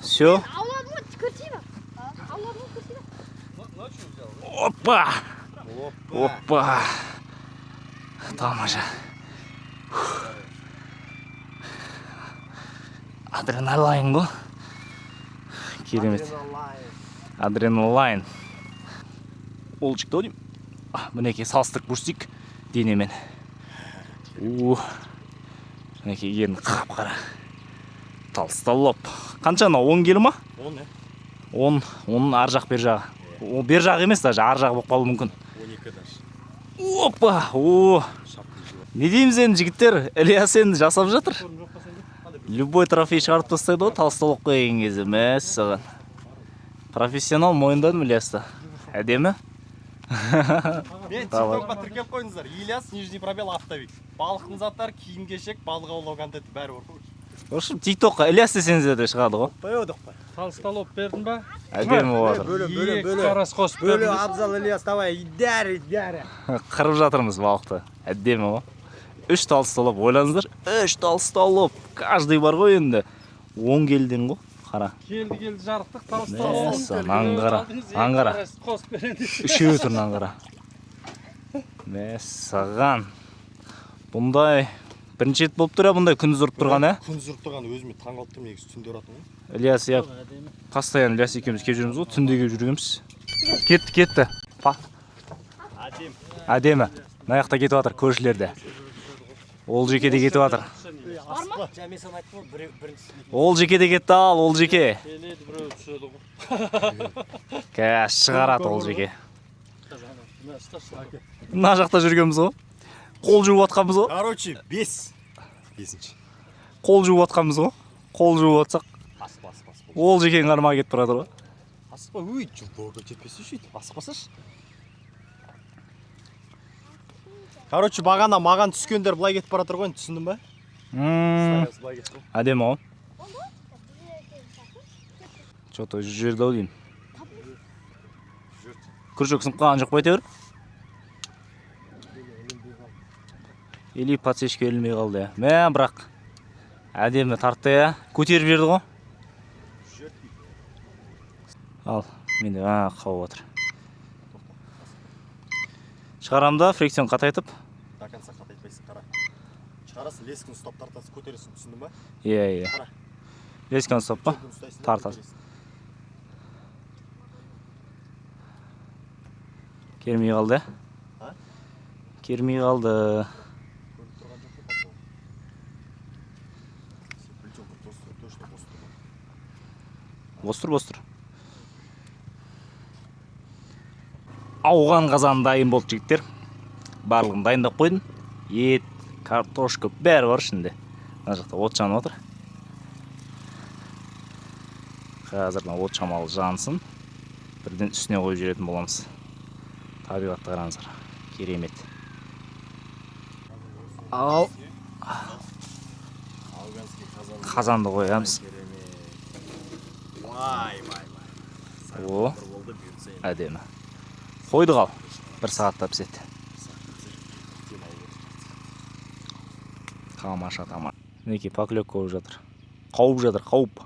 Все. Ночью взял, да? Опа. Тамаша. Адреналайн ғой. Керемет. Адреналайн. Ол шықты дейм. Мінеке салыстырып көрсек денемен. Мінеке ерін қап-қара. Талсталып. Қанша анау 10 келі ма? 10, 10 ар жақ бер жағы. Ол бер жағы емес, даже ар жағы болып қалуы мүмкін. 12 даже. Опа! Не дейміз енді жігіттер? Ильяс енді жасап жатыр. Любой трофей шығарып тастайды ғой, талсталып қойған кезде. Мәссаған. Профессионал мойындадым Ильясты. Әдемі? Мен тиктокқа тіркеп қойыңыздар. Ильяс, нижний пробел, автовик. Балықтың заттары, киім-кешек, балық аулау контенті бәрі бар. В общем, тиктокқа Ильяс десеңіздер де шығады ғой. Қойдық па? Талсталып бердің ба? Әдемі болады. Екі қарас қосып Бөлі бердіңіз. Абзал Ильяс, давай, идәрі. Қырып жатырмыз балықты. Әдемі ғой. 3 талсталып, ойлаңыздар. 3 талсталып. Каждый бар ғой енді. 10 келден ғой. Қара. Келді жарықтық талсталып. Мәссаған, аңғара. Қосып береді. Үшеуі тұрын аңғара. Мәссаған. Бұндай бірінші рет болып тұр я бұндай күндіз ұрып тұрған, ә? Күндіз ұрып тұрған өзіме таң қалып тұрмын, негізі түнде ұратын ғой. Ильяс, я постоянно Ильяс екеуміз кеп жүрміз ғой, түнде кеп жүргенбіз. Кетті. Әдемі. Мына жақта кетіп жатыр көршілерде. Ол жеке де кетіп жатыр. Ол жеке де кетті ал, ол жеке. Келеді біреу түседі ғой. Кәс шығарады ол жеке. Мына жақта жүргенбіз ғой. Қол жуып атқанбыз ғой. Короче, 5. 5-ші. Қол жуып атқанбыз ғой. Қол жуып атсақ. Асықпа. Ол жекенің қармаға кетіп барады ғой. Асықпа, өй, жылдарға жетпесі шүйді. Асықпасашы. Короче, бағана маған түскендер былай кетіп баратыр ғой, түсіндің ба? Былай кетіп ғой. Әдемі ғой. Что-то жерде ау деймін. Күршек сынып қалған жоқ па әйтеуір? Или подсечка ілінбей қалды я. Мә, бірақ әдемі тартты я. Көтеріп жерді ғой. Ал, менде қауып отыр. Шығарамда фрикцион қатайтып. До конца қатайтпайсың, қара. Шығарасың, лескін ұстап тартасың, көтересің, түсіндің ба? Иә. Қара. Лескін ұстап па? Тартасың. Кермей қалды. Кермей қалды. Бос тұр. Ауған қазан дайын болды жігіттер. Барлығын дайындап қойдым. Ет, картошка бәрі бар ішінде. Мына жақта от жанып отыр. Қазірден от шамалы жансын. Бірден үстіне қойып жүретін боламыз. Табиғатты қараңыздар. Керемет. Ал қазанды қоямыз. О, әдемі. Қойдық ал. 1 сағатта піседі. Тамаша. Мінекей поклевка болып жатыр. Қауып.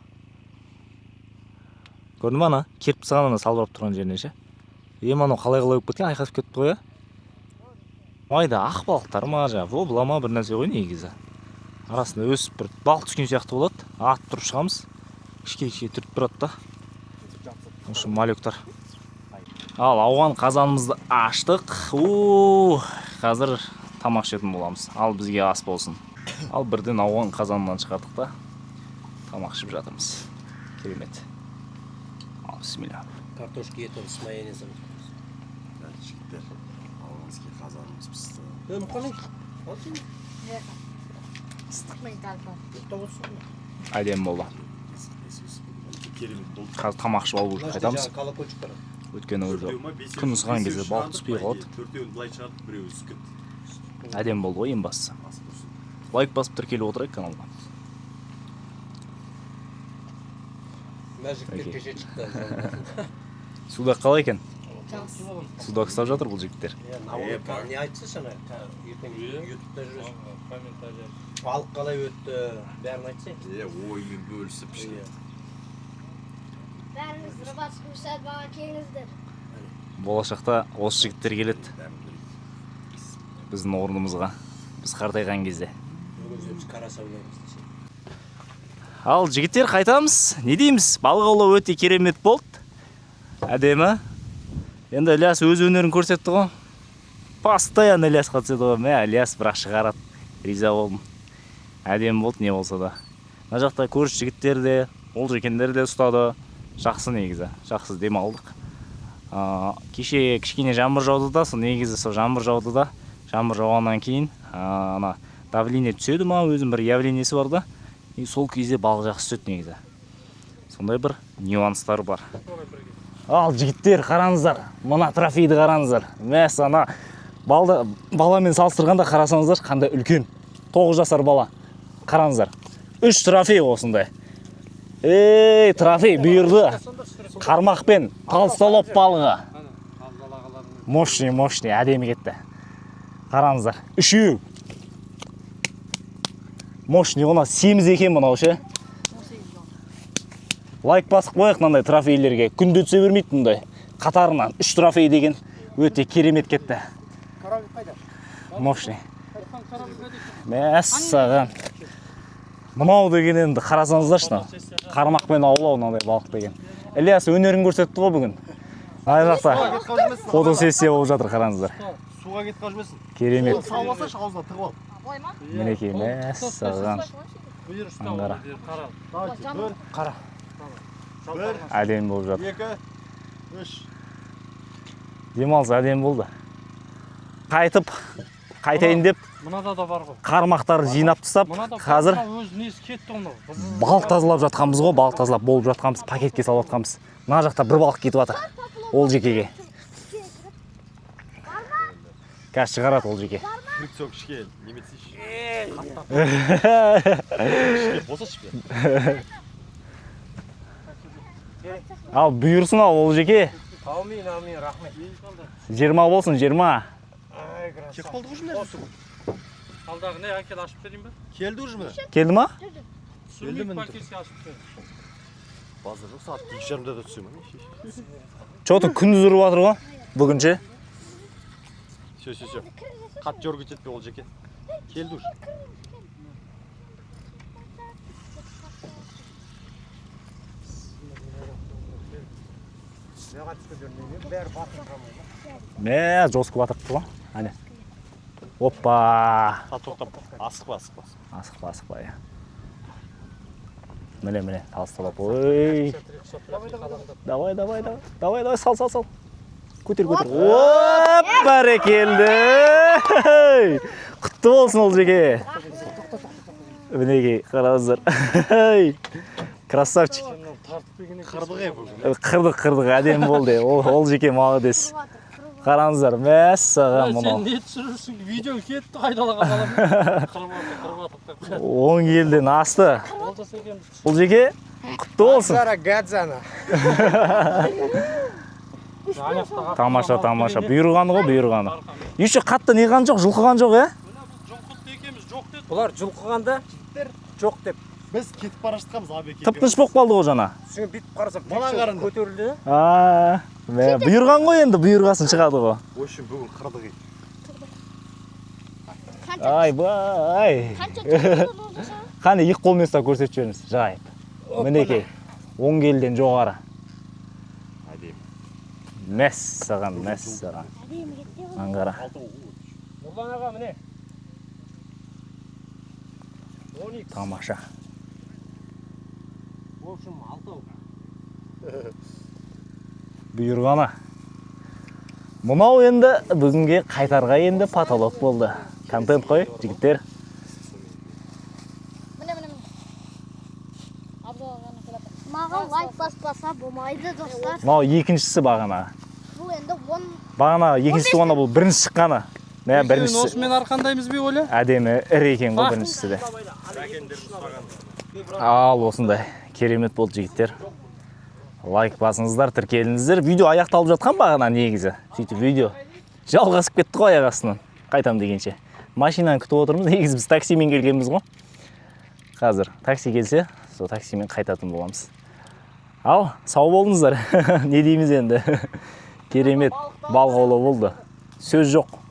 Көрдің ба ана? Керіп тастаған ана салбырап тұрған жеріне ше. Анау қалай болып кеткен, айқасып кетті ғой. майда ақ балықтар ма жаңағы вобла ма бір нәрсе ғой негізі. Арасында өсіп бір балық түскен сияқты болады. Атып тұрып шығамыз. Кішкене түртіп тұрады да. Осы малюктар. Ал ауған қазанымызды аштық. Қазір тамақ ішетін боламыз. Ал бізге ас болсын. Ал бірден ауған қазанынан шығардық та тамақ ішіп жатырмыз. Керемет. Ал бисмилля. Картошка етіп с майонезом. Жігіттер, ауғанский қазанымыз пісті. Қалай? Ыстықпен қалпы. Әдем болды. Керемет болды. Қазір тамақ ішіп алып қайтамыз. Колокольчик бар. Өйткені күн ысыған кезде балық түспей қалады. Төртеуін былай шығардық, біреуі үсіп Әдем болды ғой ең бастысы. Лайк басып тіркеліп отырайық каналға. Мәжіктер кеше шықты. Судақ қалай екен? Судақ ұстап жатыр бұл жігіттер. Не айтса шана? Ертең ютубта жүресің. Балық қалай өтті? Бәрін айтса? оймен бөлісіп ішке. Бәріңіз рыбацкий усадьбаға келіңіздер. Болашақта осы жігіттер келеді біздің орнымызға. Біз қартайған кезде. Бүгін біз қараса ойлаймыз. Ал жігіттер қайтамыз. Не дейміз? Балық аулау өте керемет болды. Әдемі. Енді Ілияс өз өнерін көрсетті ғой. Постоянно Ілияс қатысады ғой. Мә, Ілияс бірақ шығарады. Риза болдым. Әдемі болды не болса да. Мына жақта көріш жігіттер де, ол жекендер де ұстады. Жақсы негізі. Жақсы демалдық. Кеше кішкене жаңбыр жауды да, негізі сол жаңбыр жауды да. Жаңбыр жауғаннан кейін ана давление түседі ма, өзінің бір явлениесі бар да. И сол кезде балық жақсы түседі негізі. Сондай бір нюанстар бар. Ал жігіттер қараңыздар, мына трофейді қараңыздар. Мәс ана баламен салыстырғанда қарасаңыздар, қандай үлкен. 9 жасар бала. Қараңыздар. 3 трофей осындай. Трофей бұйырды. Қармақпен толстолоб балығы. Мощный, әдемі кетті. Қараңыздар. 3. Мощный, ona семіз екен мынау ше. Лайк басып қояйық мынандай трофейлерге. Күнде түсе бермейді мұндай. Қатарынан 3 трофей деген өте керемет кетті. Мощный. Мәссаған. Мынау деген енді қарасаңыздаршы. Қармақпен аулау мынандай балық деген. Ілияс өнерін көрсетті ғой бүгін. Ай жақта фотосессия болып жатыр, қараңыздар. Суға кетіп қалып жүрмесін. Керемет. Салмаса аузына тығып ал. Мінекей, мәссаған. Аңғара. Қара. Әдем болып жатыр. 2, 3. Демалыс әдем болды. Қайтайын деп Мынада да бар ғой. қармақтарды жинап тастап, қазір өз несі кетті оны. балық тазалап жатқанбыз ғой, балық тазалап болып жатқанбыз, пакетке салып жатқанбыз. Мына жақта бір балық кетіп жатыр. Ол жекеге. Қазір шығарады ол жеке. Крючок ішке, неметсейші. Боса ішпе. Ал бұйырсын ол жеке. Аумин, рахмет. 20 болсын, 20. Кеп қалды ғой жұмдар. Алдағы не әкел ашып берейін бе? Келді ғой жұмдар. Келді ма? Сүрмейік пакетке ашып берейін. Базар жоқ, сағат 2:30-да да түсемін. Чоты күндіз ұрып жатыр ғой, бүгінше. Все. Қат жорғы кетпе ол жеке. Келді уже. Мә, жосқы батырыпты ғой. Әне. Оппа. Тоқтап, асықпа. Асықпа. Міне, талсталап. Ой. Давай, сал. Көтер. Оп, бәрекелді. Құтты болсын ол жеке. Мінекей, қараңыздар. Красавчик. Қырдық, әдем болды. Ол жеке молодец. Қараңыздар, мәссаған мұны. Сен не түсірірсің? Видео кетті қайдалаға балам. Қырбатып. 10 келден асты. Бұл жеке құтты болсын. Гадзана. Тамаша. Бұйырғаны ғой, бұйырғаны. Еще қатты неған жоқ, жылқыған жоқ, е? Жылқытты екеміз, жоқ деді. Бұлар жылқығанда жоқ деп. Біз кетіп бара жатқанбыз абек. Тып-тыныш болып қалды ғой жаңа. Сен бүйтіп қарасақ, Маған қараңдар. көтерілді. Бұйырған ғой енді, бұйырғасын шығады ғой. В общем, бүгін қырдық еді. Айбай. Қанша жақтан олжаша? Қане екі қолмен ұстап көрсетіп жіберіңіз. Жайып. Мінекей. 10 келіден жоғары. Мәссаған. Әдемі кетті ғой. Аңғара. Нұрлан аға міне. Тамаша. В общем, 6. Бұйырғаны. Мұнау енді бүгінге қайтарға енді потолок болды. Контент қой, жігіттер. Міне. Маған лайк баспаса болмайды, достар. Мынау екіншісі бағана. Бұл енді 10. Бағана екіншісі ғана бұл бірінші шыққаны. Мә біріншісі Осымен арқандаймыз бе Оля? әдемі ірі екен ғой біріншісі де. Ал осындай керемет болды жігіттер. Лайк басыңыздар, тіркеліңіздер. Видео аяқталып жатқан бағана негізі. Сөйтіп видео жалғасып кетті ғой аяқ астынан. Қайтам дегенше. Машинаны күтіп отырмыз. Негізі біз таксимен келгенбіз ғой. Қазір такси келсе, сол таксимен қайтатын боламыз. Ал, сау болыңыздар. Не дейміз енді? Керемет балық аулау болды. Сөз жоқ.